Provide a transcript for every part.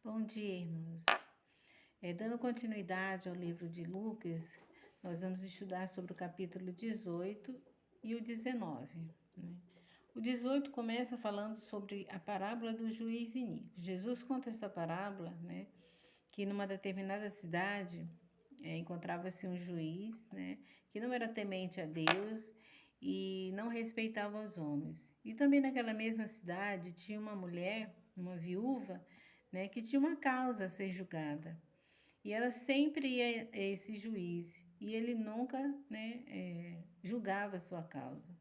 Bom dia, irmãos. Dando continuidade ao livro de Lucas, nós vamos estudar sobre o capítulo 18 e o 19. Né? O 18 começa falando sobre a parábola do juiz iníquo. Jesus conta essa parábola, né, que numa determinada cidade encontrava-se um juiz, né, que não era temente a Deus e não respeitava os homens. E também naquela mesma cidade tinha uma mulher, uma viúva, né, que tinha uma causa a ser julgada. E ela sempre ia a esse juiz e ele nunca, né, julgava a sua causa.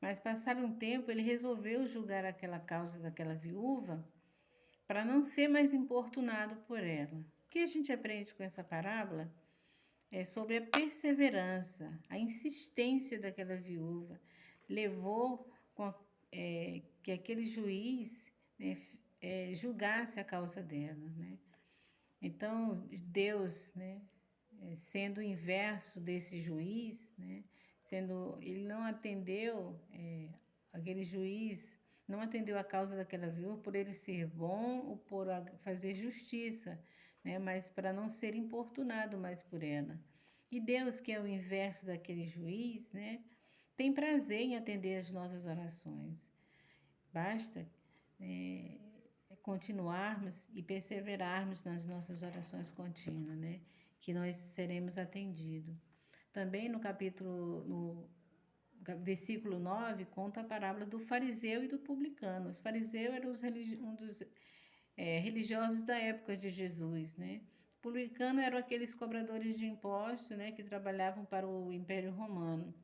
Mas passado um tempo, ele resolveu julgar aquela causa daquela viúva para não ser mais importunado por ela. O que a gente aprende com essa parábola é sobre a perseverança, a insistência daquela viúva. Levou que aquele juiz, né, julgasse a causa dela, né? Então, Deus, né, sendo o inverso desse juiz, né, ele não atendeu, aquele juiz não atendeu a causa daquela viúva por ele ser bom ou por fazer justiça, né, mas para não ser importunado mais por ela. E Deus, que é o inverso daquele juiz, né, tem prazer em atender as nossas orações. Basta continuarmos e perseverarmos nas nossas orações contínuas, né? Que nós seremos atendidos. Também no versículo 9, conta a parábola do fariseu e do publicano. Os fariseus eram um dos religiosos da época de Jesus, né? O publicano eram aqueles cobradores de impostos, né? Que trabalhavam para o Império Romano.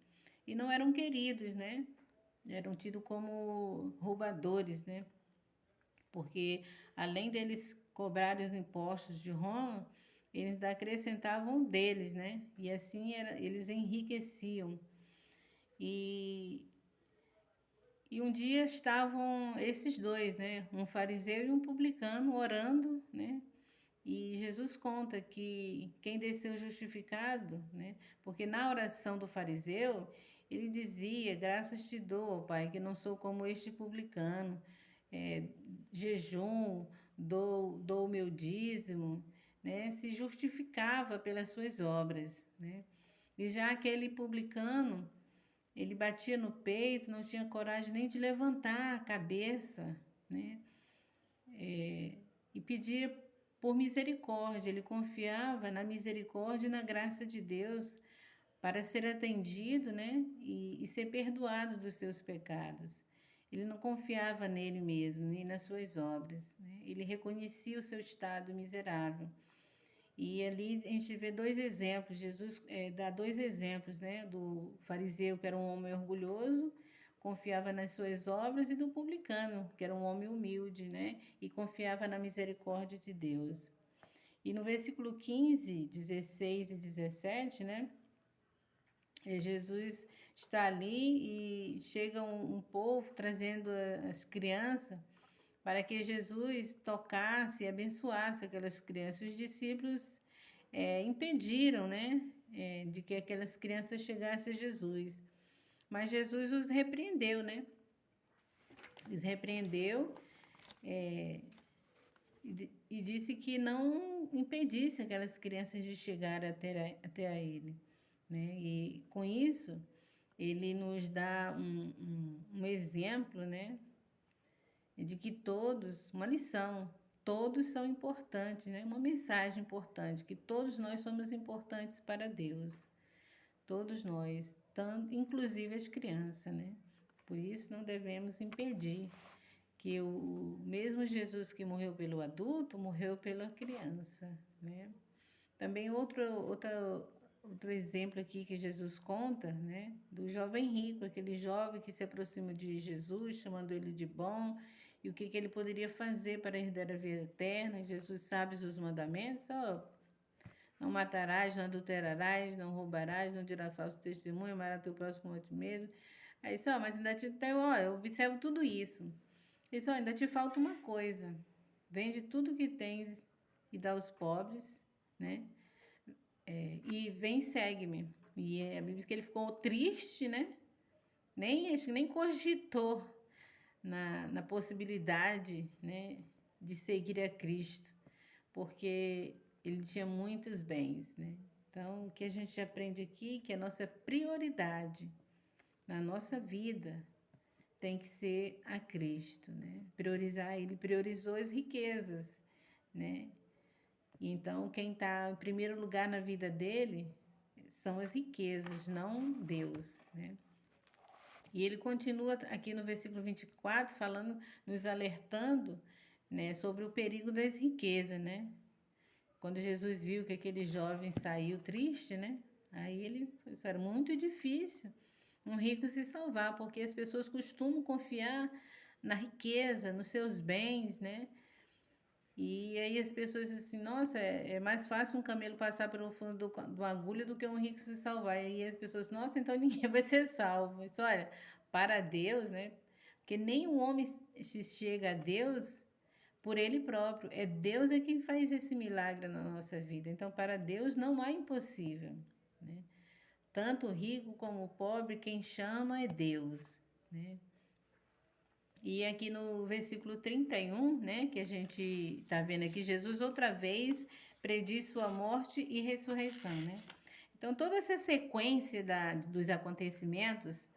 E não eram queridos, né? Eram tidos como roubadores, né? Porque além deles cobrarem os impostos de Roma, eles acrescentavam deles, né? E assim eles enriqueciam. E, e um dia estavam esses dois, né? Um fariseu e um publicano orando, né? E Jesus conta que quem desceu justificado, né? Porque na oração do fariseu, ele dizia: graças te dou, Pai, que não sou como este publicano. Jejum, dou o meu dízimo, né? Se justificava pelas suas obras, né? E já aquele publicano, ele batia no peito, não tinha coragem nem de levantar a cabeça, né? E pedia por misericórdia. Ele confiava na misericórdia e na graça de Deus para ser atendido, né? E ser perdoado dos seus pecados. Ele não confiava nele mesmo, nem nas suas obras, né? Ele reconhecia o seu estado miserável. E ali a gente vê dois exemplos. Jesus dá dois exemplos, né? Do fariseu, que era um homem orgulhoso, confiava nas suas obras, e do publicano, que era um homem humilde, né? E confiava na misericórdia de Deus. E no versículo 15, 16 e 17, né? Jesus está ali e chega um povo trazendo as crianças para que Jesus tocasse e abençoasse aquelas crianças. Os discípulos impediram, né, de que aquelas crianças chegassem a Jesus. Mas Jesus os repreendeu, né? Os repreendeu e disse que não impedisse aquelas crianças de chegar até a ele, né? E com isso, ele nos dá um exemplo, né? De que todos, uma lição, todos são importantes, né? Uma mensagem importante, que todos nós somos importantes para Deus. Todos nós, inclusive as crianças, né? Por isso não devemos impedir que o mesmo Jesus que morreu pelo adulto, morreu pela criança, né? Também outro exemplo aqui que Jesus conta, né? Do jovem rico, aquele jovem que se aproxima de Jesus, chamando ele de bom, e o que ele poderia fazer para herdar a vida eterna. Jesus sabe os mandamentos, não matarás, não adulterarás, não roubarás, não dirás falso testemunho, amarás teu próximo como a ti mesmo. Aí só, mas ainda eu observo tudo isso. E só, ainda te falta uma coisa. Vende tudo que tens e dá aos pobres, né? E vem, segue-me. E a Bíblia diz que ele ficou triste, né? Acho que nem cogitou na possibilidade, né? de seguir a Cristo, porque ele tinha muitos bens, né? Então, o que a gente aprende aqui é que a nossa prioridade na nossa vida tem que ser a Cristo, né? Priorizar, ele priorizou as riquezas, né? Então, quem está em primeiro lugar na vida dele são as riquezas, não Deus, né? E ele continua aqui no versículo 24, falando, nos alertando, né, sobre o perigo das riquezas, né? Quando Jesus viu que aquele jovem saiu triste, né? Aí ele falou, isso era muito difícil um rico se salvar, porque as pessoas costumam confiar na riqueza, nos seus bens, né? E aí as pessoas dizem assim, nossa, é mais fácil um camelo passar pelo fundo do agulha do que um rico se salvar. E aí as pessoas, nossa, então ninguém vai ser salvo. Isso, olha, para Deus, né? Porque nem o homem se chega a Deus por ele próprio. É Deus é quem faz esse milagre na nossa vida. Então, para Deus não há impossível, né? Tanto o rico como o pobre, quem chama é Deus, né? E aqui no versículo 31, né, que a gente está vendo aqui, Jesus outra vez prediz sua morte e ressurreição, né? Então, toda essa sequência dos acontecimentos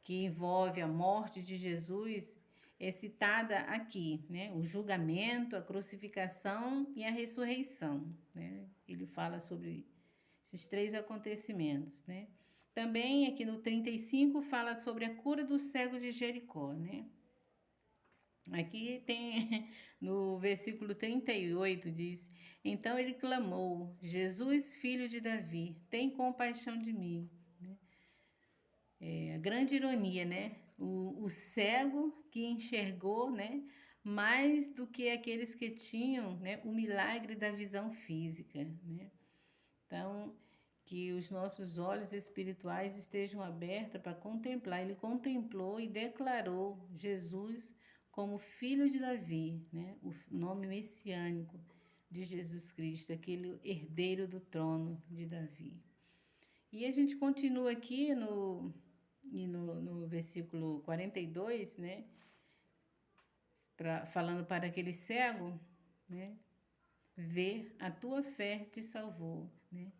que envolve a morte de Jesus é citada aqui, né? O julgamento, a crucificação e a ressurreição, né? Ele fala sobre esses três acontecimentos, né? Também aqui no 35 fala sobre a cura do cego de Jericó, né? Aqui tem, no versículo 38, diz: Então ele clamou, Jesus, filho de Davi, tem compaixão de mim. É, grande ironia, né? O cego que enxergou, né? Mais do que aqueles que tinham, né? O milagre da visão física, né? Então, que os nossos olhos espirituais estejam abertos para contemplar. Ele contemplou e declarou Jesus como filho de Davi, né? O nome messiânico de Jesus Cristo, aquele herdeiro do trono de Davi. E a gente continua aqui no versículo 42, né? Falando para aquele cego, né? Vê, a tua fé te salvou, né?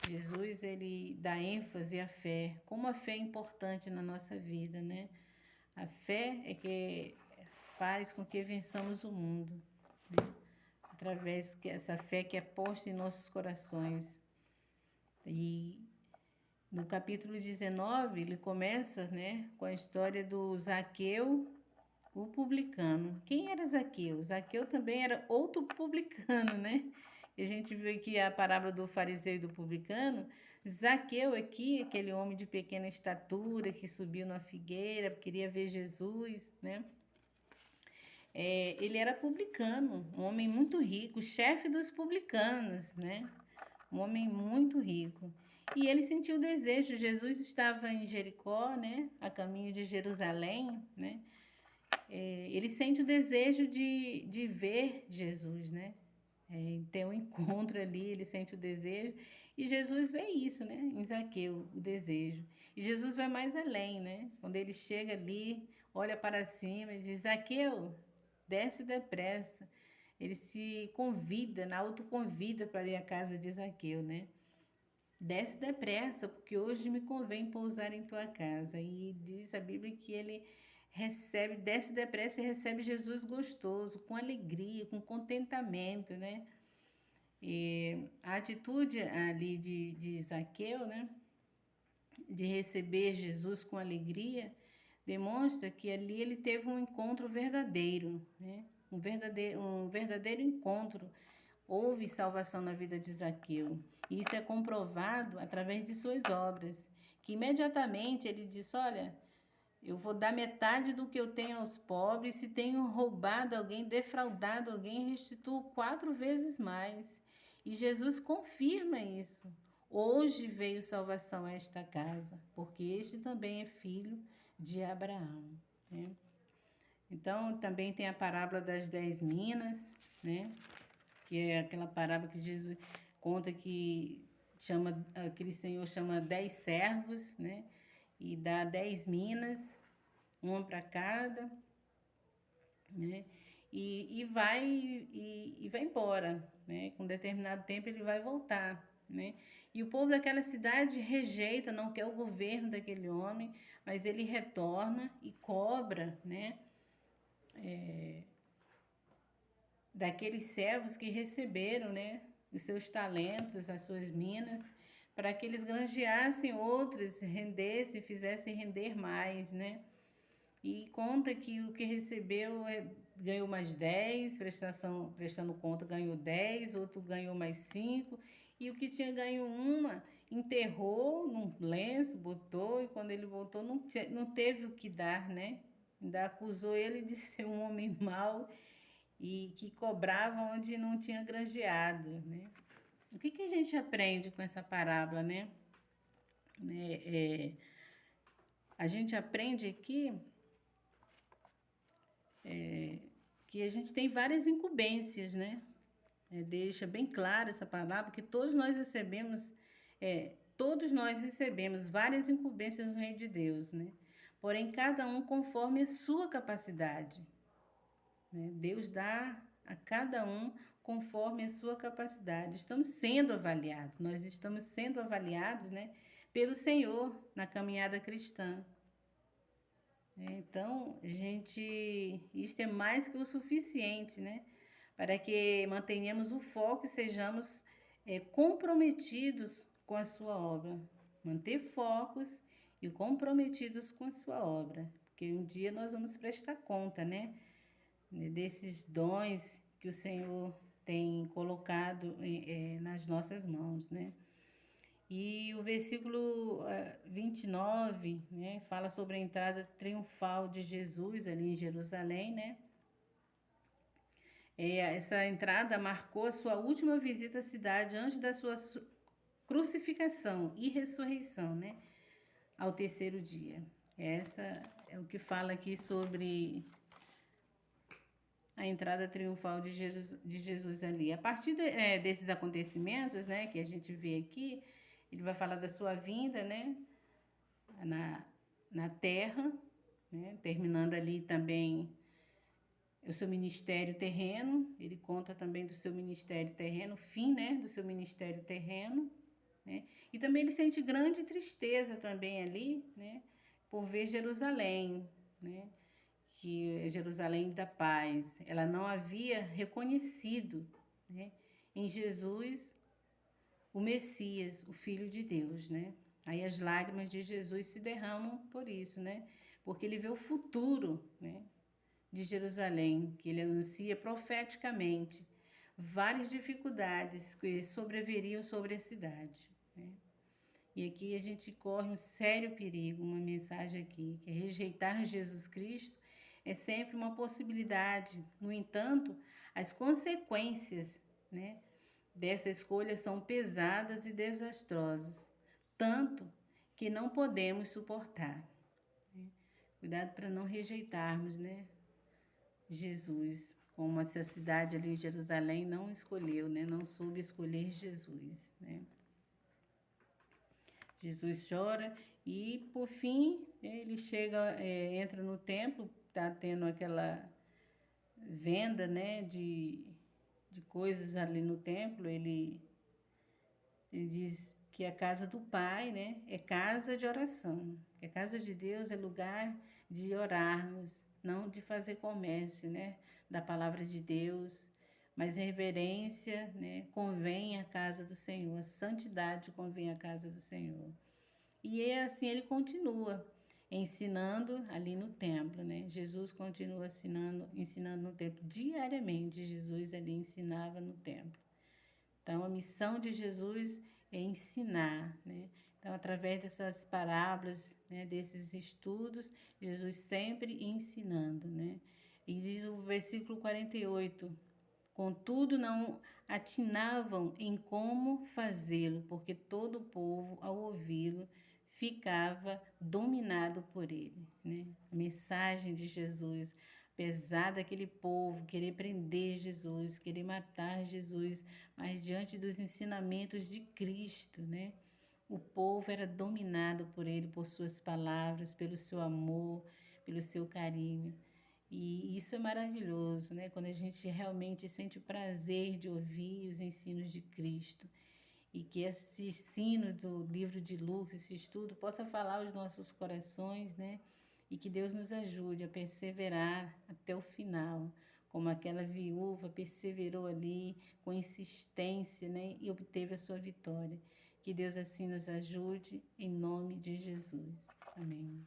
Jesus, ele dá ênfase à fé, como a fé é importante na nossa vida, né? A fé é que faz com que vençamos o mundo, né? Através dessa fé que é posta em nossos corações. E no capítulo 19, ele começa, né, com a história do Zaqueu, o publicano. Quem era Zaqueu? Zaqueu também era outro publicano, né? E a gente viu aqui a parábola do fariseu e do publicano. Zaqueu aqui, aquele homem de pequena estatura que subiu na figueira, queria ver Jesus, né? Ele era publicano, um homem muito rico, chefe dos publicanos, né? Um homem muito rico. E ele sentiu o desejo, Jesus estava em Jericó, né? A caminho de Jerusalém, né? Ele sente o desejo de ver Jesus, né? Ter um encontro ali, ele sente o desejo. E Jesus vê isso, né? Em Zaqueu, o desejo. E Jesus vai mais além, né? Quando ele chega ali, olha para cima e diz: Zaqueu, desce depressa. Ele se convida, autoconvida para ir à casa de Zaqueu, né? Desce depressa, porque hoje me convém pousar em tua casa. E diz a Bíblia que ele desce depressa e recebe Jesus gostoso, com alegria, com contentamento, né? E a atitude ali de Zaqueu, né? De receber Jesus com alegria, demonstra que ali ele teve um encontro verdadeiro, né? Um verdadeiro encontro. Houve salvação na vida de Zaqueu. E isso é comprovado através de suas obras. Que imediatamente ele disse: Olha, eu vou dar metade do que eu tenho aos pobres. Se tenho roubado alguém, defraudado alguém, restituo 4 vezes mais. E Jesus confirma isso. Hoje veio salvação a esta casa, porque este também é filho de Abraão, né? Então, também tem a parábola das 10 minas, né? Que é aquela parábola que Jesus conta que aquele senhor chama 10 servos, né? E dá 10 minas, uma para cada, né? e vai embora, né? Com determinado tempo ele vai voltar, né? E o povo daquela cidade rejeita, não quer o governo daquele homem, mas ele retorna e cobra, né? Daqueles servos que receberam, né? Os seus talentos, as suas minas, para que eles granjeassem outros, rendessem, fizessem render mais, né? E conta que o que recebeu ganhou mais 10, prestando conta ganhou 10, outro ganhou mais 5, e o que tinha ganho uma, enterrou num lenço, botou, e quando ele voltou não teve o que dar, né? Ainda acusou ele de ser um homem mau e que cobrava onde não tinha granjeado, né? O que a gente aprende com essa parábola, né? A gente aprende aqui que a gente tem várias incumbências, né? Deixa bem clara essa palavra que todos nós recebemos várias incumbências no reino de Deus, né? Porém, cada um conforme a sua capacidade, né? Deus dá a cada um conforme a sua capacidade. Nós estamos sendo avaliados, né, pelo Senhor na caminhada cristã. Então, isto é mais que o suficiente, né? Para que mantenhamos o foco e sejamos comprometidos com a sua obra. Manter focos e comprometidos com a sua obra. Porque um dia nós vamos prestar conta, né? Desses dons que o Senhor tem colocado nas nossas mãos, né? E o versículo 29, né, fala sobre a entrada triunfal de Jesus ali em Jerusalém, né? Essa entrada marcou a sua última visita à cidade antes da sua crucificação e ressurreição, né? Ao terceiro dia. Essa é o que fala aqui sobre a entrada triunfal de Jesus ali. A partir desses acontecimentos, né, que a gente vê aqui, ele vai falar da sua vinda, né, na terra, né, terminando ali também o seu ministério terreno. Ele conta também do seu ministério terreno, fim, né, do seu ministério terreno, né, e também ele sente grande tristeza também ali, né, por ver Jerusalém, né, que é Jerusalém da paz. Ela não havia reconhecido, né, em Jesus o Messias, o Filho de Deus, né? Aí as lágrimas de Jesus se derramam por isso, né? Porque ele vê o futuro, né, de Jerusalém, que ele anuncia profeticamente várias dificuldades que sobreviriam sobre a cidade, né? E aqui a gente corre um sério perigo, uma mensagem aqui, que é rejeitar Jesus Cristo é sempre uma possibilidade. No entanto, as consequências, né, dessa escolha são pesadas e desastrosas, tanto que não podemos suportar, né? Cuidado para não rejeitarmos, né, Jesus, como essa cidade ali em Jerusalém não escolheu, né, não soube escolher Jesus, né? Jesus chora e, por fim, ele entra no templo, está tendo aquela venda, né, de coisas ali no templo. Ele diz que a casa do Pai, né, é casa de oração. Que a casa de Deus é lugar de orarmos, não de fazer comércio, né, da palavra de Deus, mas reverência, né, convém à casa do Senhor, a santidade convém à casa do Senhor. E assim ele continua ensinando ali no templo, né? Jesus continua ensinando no templo diariamente. Jesus ali ensinava no templo. Então a missão de Jesus é ensinar, né? Então, através dessas parábolas, né, desses estudos, Jesus sempre ensinando, né? E diz o versículo 48: contudo, não atinavam em como fazê-lo, porque todo o povo, ao ouvi-lo, ficava dominado por ele, né? A mensagem de Jesus, apesar daquele povo querer prender Jesus, querer matar Jesus, mas diante dos ensinamentos de Cristo, né? O povo era dominado por ele, por suas palavras, pelo seu amor, pelo seu carinho. E isso é maravilhoso, né? Quando a gente realmente sente o prazer de ouvir os ensinos de Cristo. E que esse ensino do livro de Lucas, esse estudo, possa falar aos nossos corações, né? E que Deus nos ajude a perseverar até o final, como aquela viúva perseverou ali com insistência, né? E obteve a sua vitória. Que Deus assim nos ajude, em nome de Jesus. Amém.